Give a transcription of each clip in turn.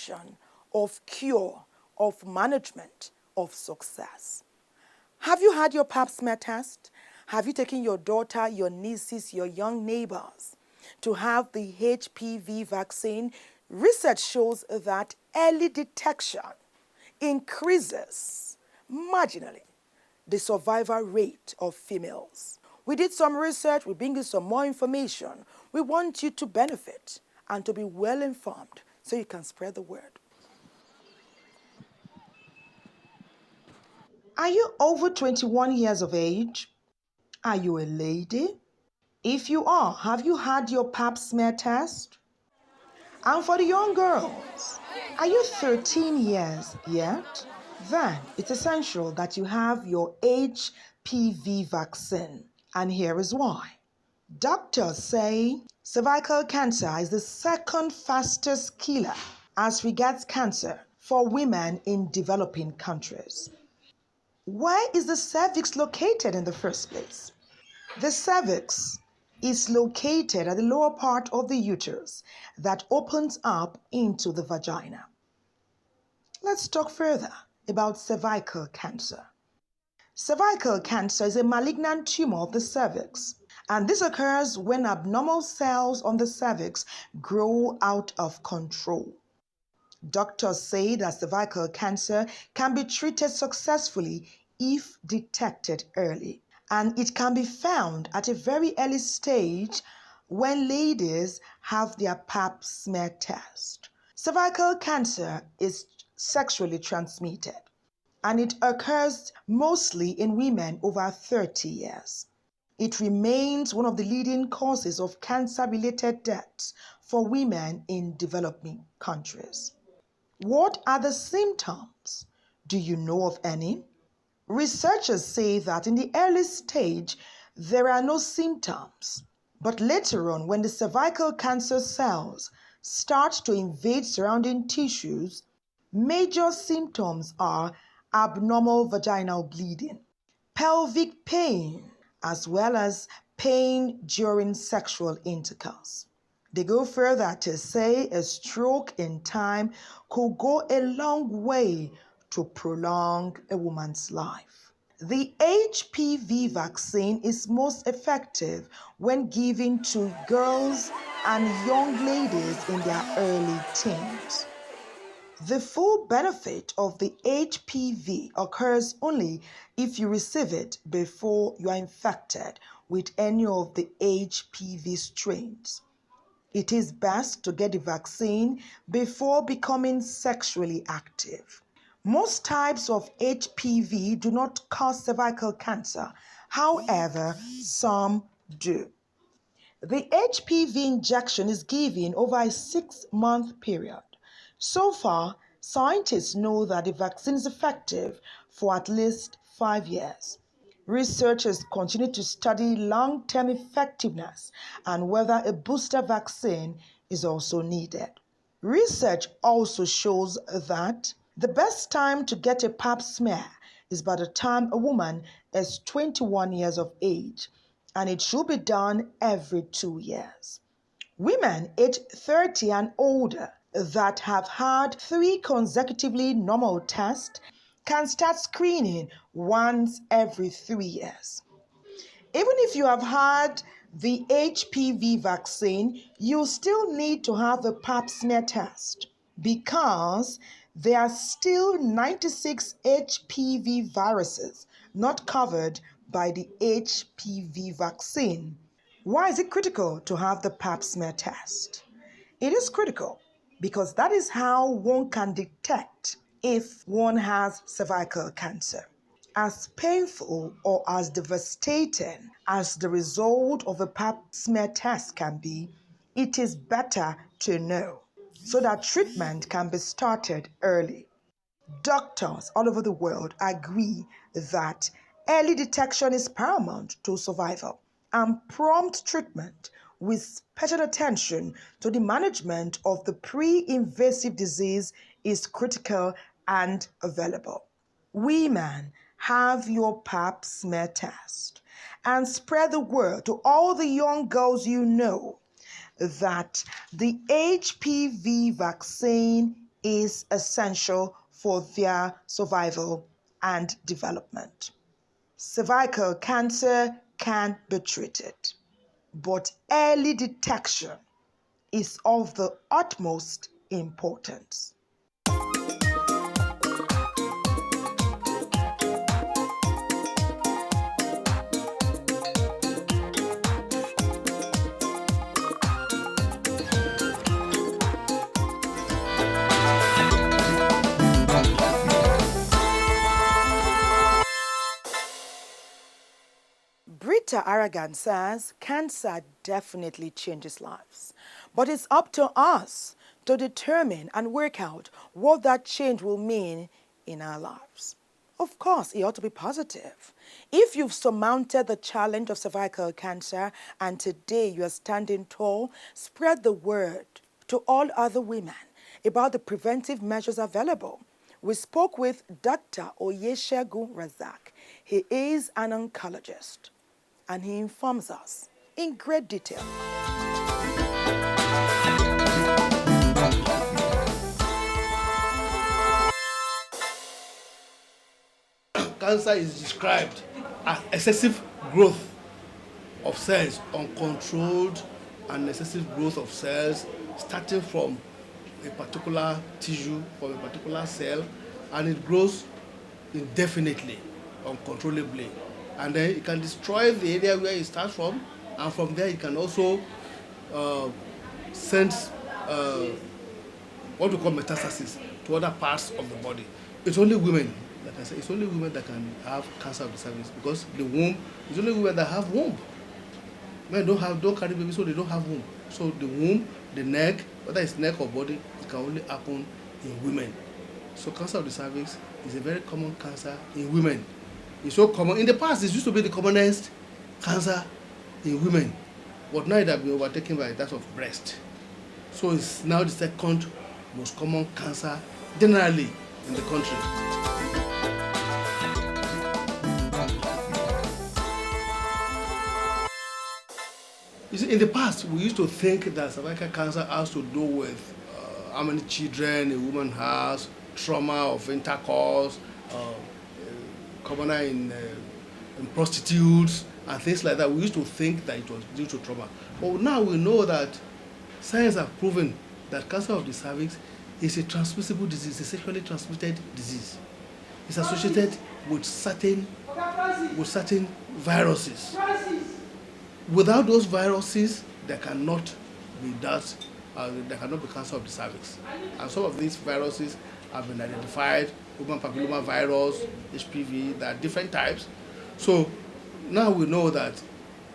prevention, of cure, of management, of success. Have you had your pap smear test? Have you taken your daughter, your nieces, your young neighbors to have the HPV vaccine? Research shows that early detection increases marginally the survival rate of females. We did some research, we bring you some more information. We want you to benefit and to be well informed so you can spread the word. Are you over 21 years of age? Are you a lady? If you are, have you had your pap smear test? And for the young girls, are you 13 years yet? Then it's essential that you have your HPV vaccine. And here is why. Doctors say cervical cancer is the second fastest killer as regards cancer for women in developing countries. Where is the cervix located in the first place? The cervix is located at the lower part of the uterus that opens up into the vagina. Let's talk further about cervical cancer. Cervical cancer is a malignant tumor of the cervix, and this occurs when abnormal cells on the cervix grow out of control. Doctors say that cervical cancer can be treated successfully if detected early, and it can be found at a very early stage when ladies have their pap smear test. Cervical cancer is sexually transmitted, and it occurs mostly in women over 30 years. It remains one of the leading causes of cancer-related deaths for women in developing countries. What are the symptoms? Do you know of any? Researchers say that in the early stage, there are no symptoms, but later on, when the cervical cancer cells start to invade surrounding tissues, major symptoms are abnormal vaginal bleeding, pelvic pain, as well as pain during sexual intercourse. They go further to say a stroke in time could go a long way to prolong a woman's life. The HPV vaccine is most effective when given to girls and young ladies in their early teens. The full benefit of the HPV occurs only if you receive it before you are infected with any of the HPV strains. It is best to get the vaccine before becoming sexually active. Most types of HPV do not cause cervical cancer. However, some do. The HPV injection is given over a 6-month period. So far, scientists know that the vaccine is effective for at least 5 years. Researchers continue to study long-term effectiveness and whether a booster vaccine is also needed. Research also shows that the best time to get a pap smear is by the time a woman is 21 years of age, and it should be done every 2 years. Women aged 30 and older that have had 3 consecutively normal tests can start screening once every 3 years. Even if you have had the HPV vaccine, you still need to have the pap smear test because there are still 96 HPV viruses not covered by the HPV vaccine. Why is it critical to have the pap smear test? It is critical because that is how one can detect if one has cervical cancer. As painful or as devastating as the result of a pap smear test can be, it is better to know so that treatment can be started early. Doctors all over the world agree that early detection is paramount to survival, and prompt treatment with special attention to the management of the pre-invasive disease is critical and available. Women, have your pap smear test and spread the word to all the young girls you know that the HPV vaccine is essential for their survival and development. Cervical cancer can be treated, but early detection is of the utmost importance. Britta Aragan says cancer definitely changes lives, but it's up to us to determine and work out what that change will mean in our lives. Of course, it ought to be positive. If you've surmounted the challenge of cervical cancer and today you are standing tall, spread the word to all other women about the preventive measures available. We spoke with Dr. Alicia Gumrah. He is an oncologist, and he informs us in great detail. Cancer is described as excessive growth of cells, uncontrolled and excessive growth of cells starting from a particular tissue, from a particular cell, and it grows indefinitely, uncontrollably. And then it can destroy the area where it starts from, and from there it can also send what we call metastasis to other parts of the body. It's only women, like I said, it's only women that can have cancer of the cervix, because the womb, it's only women that have womb. Men don't carry babies, so they don't have womb. So the womb, the neck, whether it's neck or body, it can only happen in women. So cancer of the cervix is a very common cancer in women. It's so common. In the past, it used to be the commonest cancer in women, but now it has been overtaken by that of breast. So it's now the second most common cancer generally in the country. You see, in the past, we used to think that cervical cancer has to do with how many children a woman has, trauma of intercourse, commoner in prostitutes, and things like that. We used to think that it was due to trauma. But now we know that science has proven that cancer of the cervix is a transmissible disease, a sexually transmitted disease. It's associated with certain viruses. Without those viruses, there cannot be cancer of the cervix. And some of these viruses have been identified: human papilloma virus, HPV. There are different types. So now we know that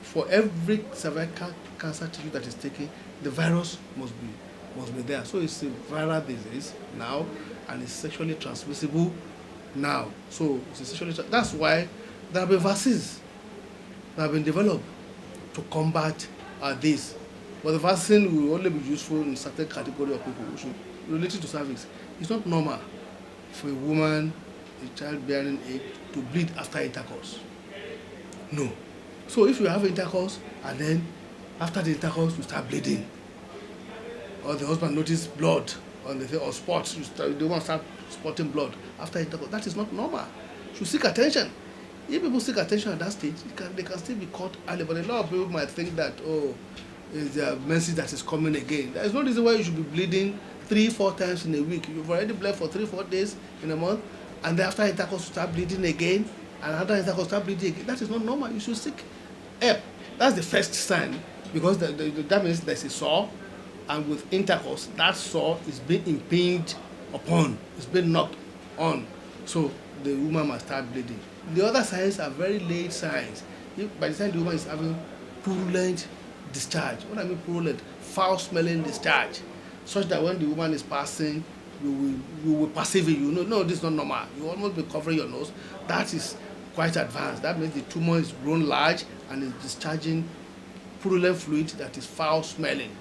for every cervical cancer tissue that is taken, the virus must be there. So it's a viral disease now, and it's sexually transmissible now. So it's that's why there have been vaccines that have been developed to combat this. But the vaccine will only be useful in certain category of people who should related to cervix. It's not normal for a woman, a childbearing age, to bleed after intercourse. No. So if you have intercourse and then after the intercourse you start bleeding, or the husband notices blood on the thing, or spots, the woman start spotting blood after intercourse, that is not normal. You should seek attention. If people seek attention at that stage, they can still be caught early. But a lot of people might think that, it's their menses that is coming again. There is no reason why you should be bleeding 3-4 times in a week. You've already bled for 3-4 days in a month, and then after intercourse you start bleeding again, and after intercourse start bleeding again. That is not normal. You should seek help. That's the first sign, because that means there's a sore, and with intercourse, that sore is being impinged upon, it's being knocked on. So the woman must start bleeding. The other signs are very late signs. By the time the woman is having purulent discharge, what I mean purulent, foul-smelling discharge, such that when the woman is passing, you will perceive it. You know, no, this is not normal. You almost be covering your nose. That is quite advanced. That means the tumor is grown large and is discharging purulent fluid that is foul-smelling.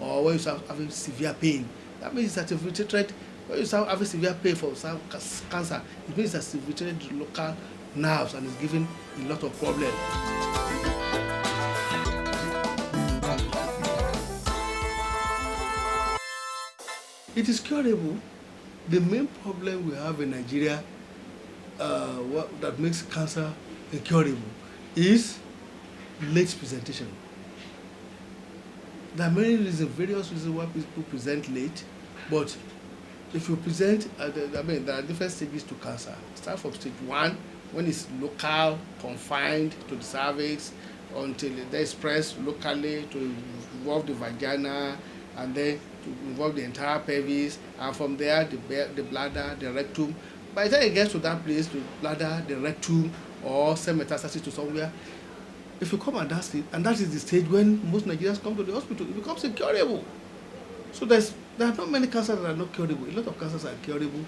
Or when you start having severe pain, that means it's infiltrated. When you start having severe pain for cancer, it means it's infiltrated the local nerves and is giving a lot of problems. It is curable. The main problem we have in Nigeria that makes cancer incurable is late presentation. There are many reasons, various reasons why people present late, but if you present, there are different stages to cancer. Start from stage 1, when it's local, confined to the cervix, until they spreads locally to involve the vagina, and then to involve the entire pelvis, and from there the bladder, the rectum. By the time it gets to that place, the bladder, the rectum, or send metastasis to somewhere, if you come at that stage, and that is the stage when most Nigerians come to the hospital, it becomes incurable. So there are not many cancers that are not curable. A lot of cancers are curable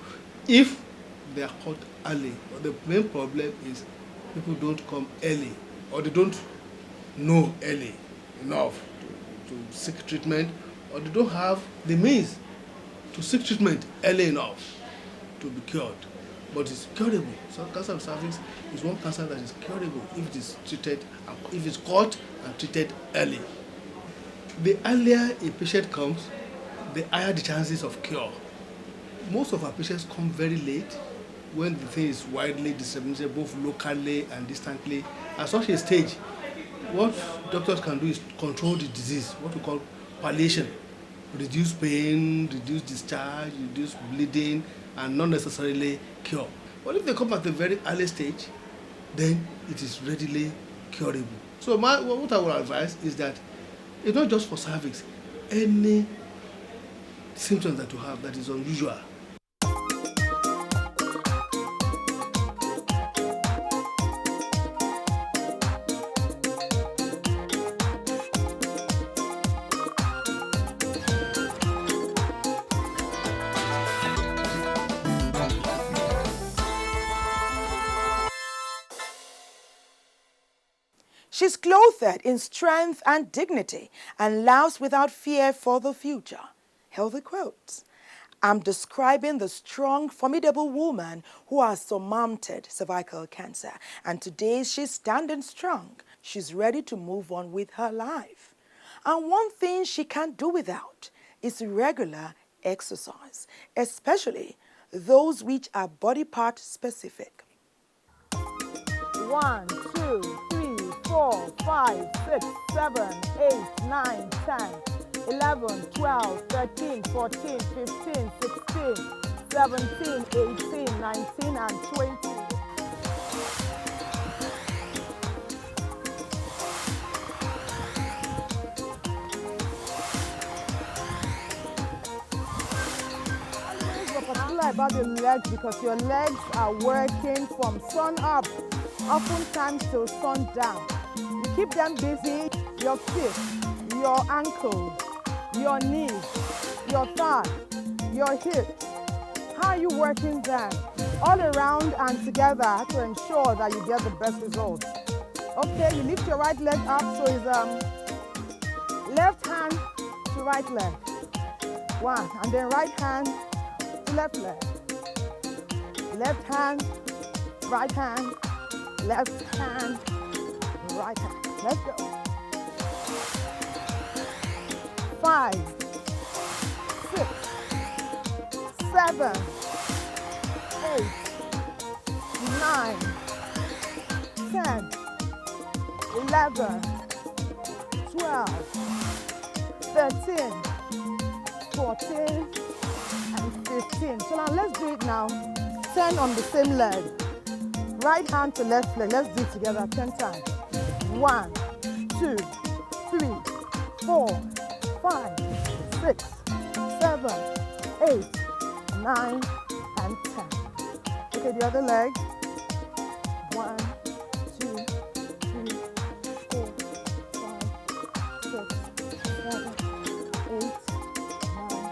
if they are caught early. But the main problem is people don't come early, or they don't know early enough to seek treatment, or they don't have the means to seek treatment early enough to be cured. But it's curable. So cancer of cervix is one cancer that is curable if it is treated, if it's caught and treated early. The earlier a patient comes, the higher the chances of cure. Most of our patients come very late when the thing is widely disseminated both locally and distantly. At such a stage, what doctors can do is control the disease, what we call palliation. Reduce pain, reduce discharge, reduce bleeding, and not necessarily cure. But if they come at a very early stage, then it is readily curable. So what I would advise is that it's not just for cervix. Any symptoms that you have that is unusual, She's clothed in strength and dignity and laughs without fear for the future. Healthy quotes. I'm describing the strong, formidable woman who has surmounted cervical cancer. And today she's standing strong. She's ready to move on with her life. And one thing she can't do without is regular exercise, especially those which are body part specific. 1, 2, 3, 4, 5, 6, 7, 8, 9, 10, 11, 12, 13, 14, 15, 16, 17, 18, 19, and 20. You're particular about the legs because your legs are working from sun up, oftentimes till sun down. You keep them busy, your feet, your ankles, your knees, your thigh, your hips. How are you working them? All around and together to ensure that you get the best results. Okay, you lift your right leg up, so it's left hand to right leg. 1, and then right hand to left leg. Left hand, right hand, left hand, right hand. Let's go. 5, 6, 7, 8, 9, 10, 11, 12, 13, 14, and 15. So now let's do it now. 10 on the same leg. Right hand to left leg. Let's do it together 10 times. 1, 2, 3, 4, 5, 6, 7, 8, 9, and 10. Okay, the other leg. 1, 2, 3, 4, 5, 6, 7, 8, 9.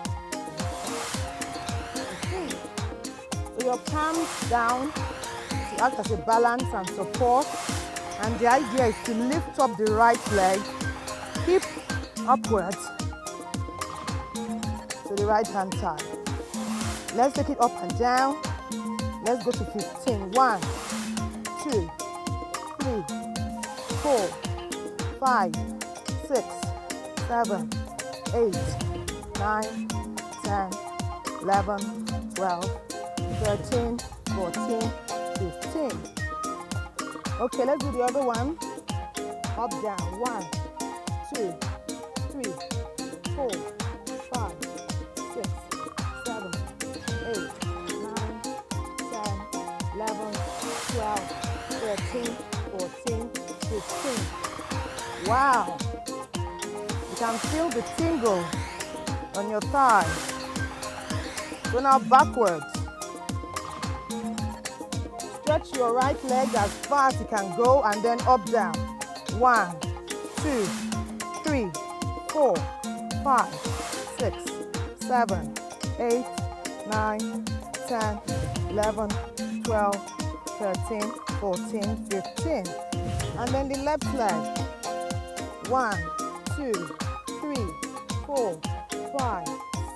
Okay. So your palms down to act as a balance and support. And the idea is to lift up the right leg, hip upwards to the right hand side. Let's take it up and down. Let's go to 15. 1, 2, 3, 4, 5, 6, 7, 8, 9, 10, 11, 12, 13, 14, 15. Okay, let's do the other one. Up, down. 1, 2, 3, 4, 5, 6, 7, 8, 9, 10, 11, 12, 13, 14, 15. Wow! You can feel the tingle on your thigh. So now backwards. Stretch your right leg as far as you can go and then up, down. 1, 2, 3, 4, 5, 6, 7, 8, 9, 10, 11, 12, 13, 14, 15. And then the left leg. 1, 2, 3, 4, 5,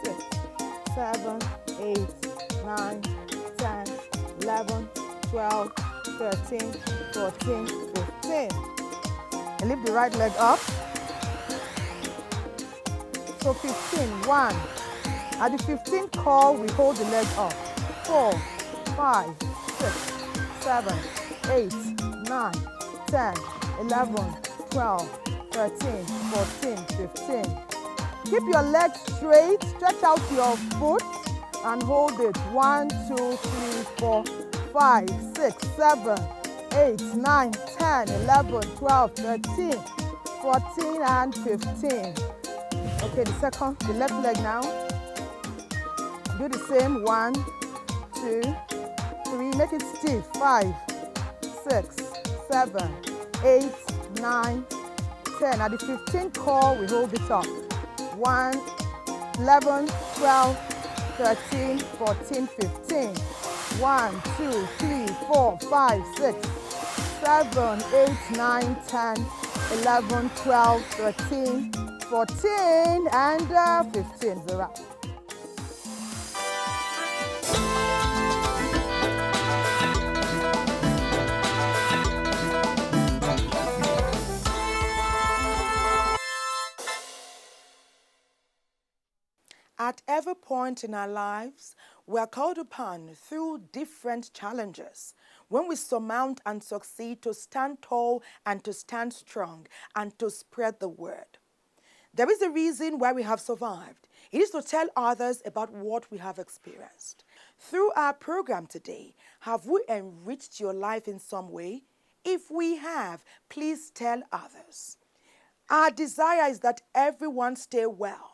6, 7, 8, 9, 10, 11, 12, 13, 14, 15. And lift the right leg up. So 15, 1. At the 15th call, we hold the leg up. 4, 5, 6, 7, 8, 9, 10, 11, 12, 13, 14, 15. Keep your legs straight, stretch out your foot and hold it. 1, 2, 3, 4, 5, 6, 7, 8, 9, 10, 11, 12, 13, 14 and 15. Okay, the left leg now. Do the same. 1, 2, 3, make it stiff. 5, 6, 7, 8, 9, 10. At the 15th call, we hold it up. 1, 11, 12, 13, 14, 15. 1, 2, 3, 4, 5, 6, 7, 8, 9, 10, 11, 12, 13, 14, and 15 is a wrap. At every point in our lives, we are called upon through different challenges. When we surmount and succeed to stand tall and to stand strong and to spread the word. There is a reason why we have survived. It is to tell others about what we have experienced. Through our program today, have we enriched your life in some way? If we have, please tell others. Our desire is that everyone stay well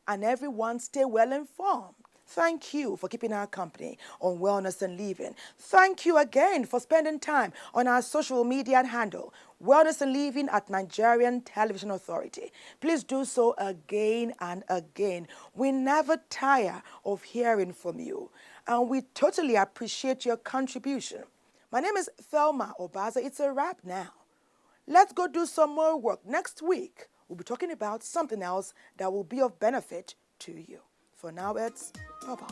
and everyone stay well informed. Thank you for keeping our company on Wellness and Living. Thank you again for spending time on our social media handle, Wellness and Living at Nigerian Television Authority. Please do so again and again. We never tire of hearing from you, and we totally appreciate your contribution. My name is Thelma Obaza. It's a wrap now. Let's go do some more work. Next week, we'll be talking about something else that will be of benefit to you. For now, it's bye-bye.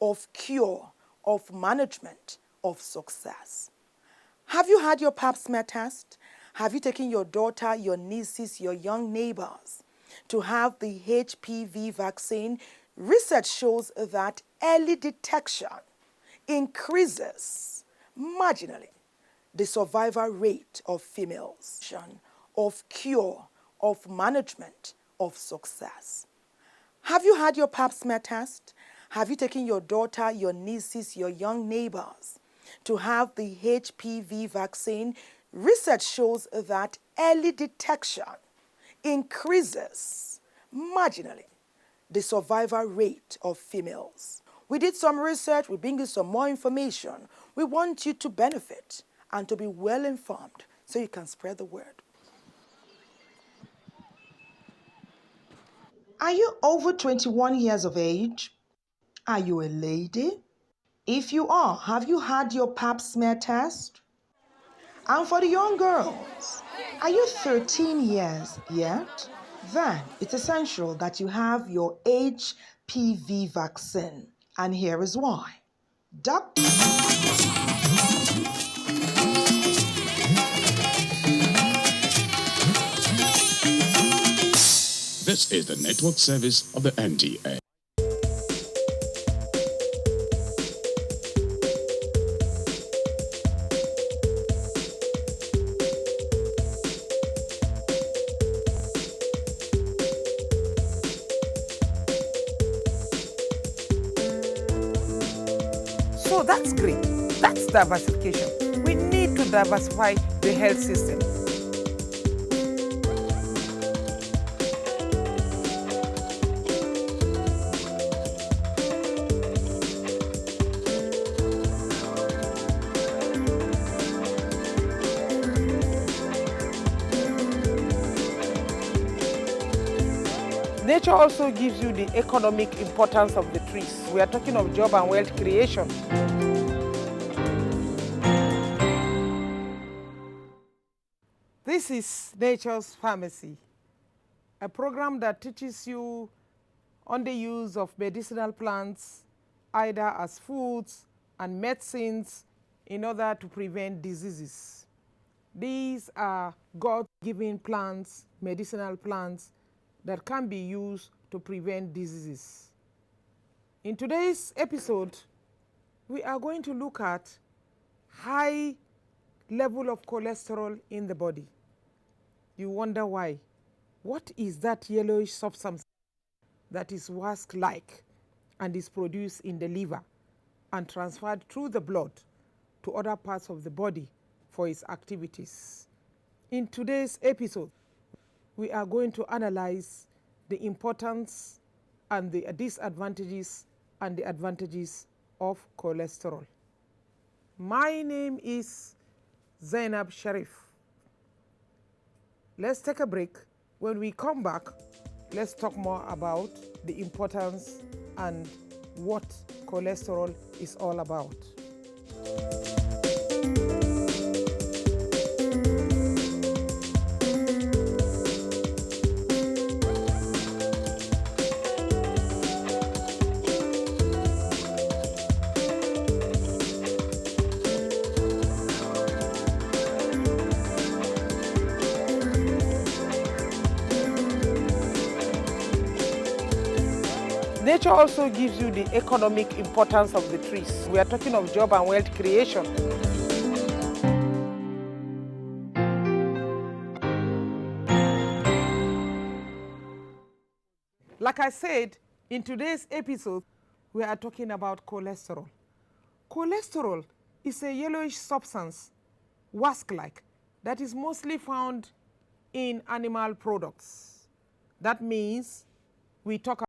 Of cure, of management, of success. Have you had your pap smear test? Have you taken your daughter, your nieces, your young neighbors to have the HPV vaccine? Research shows that early detection increases marginally the survival rate of females, of cure, of management, of success. Have you had your pap smear test? Have you taken your daughter, your nieces, your young neighbors to have the HPV vaccine? Research shows that early detection increases marginally the survival rate of females. We did some research, we bring you some more information. We want you to benefit and to be well informed so you can spread the word. Are you over 21 years of age? Are you a lady? If you are, have you had your pap smear test? And for the young girls, are you 13 years yet? Then it's essential that you have your HPV vaccine. And here is why. Doctor. This is the network service of the NTA. So that's great. That's diversification. We need to diversify the health system. Nature also gives you the economic importance of the trees. We are talking of job and wealth creation. This is Nature's Pharmacy, a program that teaches you on the use of medicinal plants, either as foods and medicines, in order to prevent diseases. These are God-given plants, medicinal plants, that can be used to prevent diseases. In today's episode, we are going to look at high level of cholesterol in the body. You wonder why. What is that yellowish substance that is wax-like and is produced in the liver and transferred through the blood to other parts of the body for its activities? In today's episode, we are going to analyze the importance and the disadvantages and the advantages of cholesterol. My name is Zainab Sharif. Let's take a break. When we come back, let's talk more about the importance and what cholesterol is all about. Nature also gives you the economic importance of the trees. We are talking of job and wealth creation. Like I said, in today's episode, we are talking about cholesterol. Cholesterol is a yellowish substance, wax-like, that is mostly found in animal products. That means we talk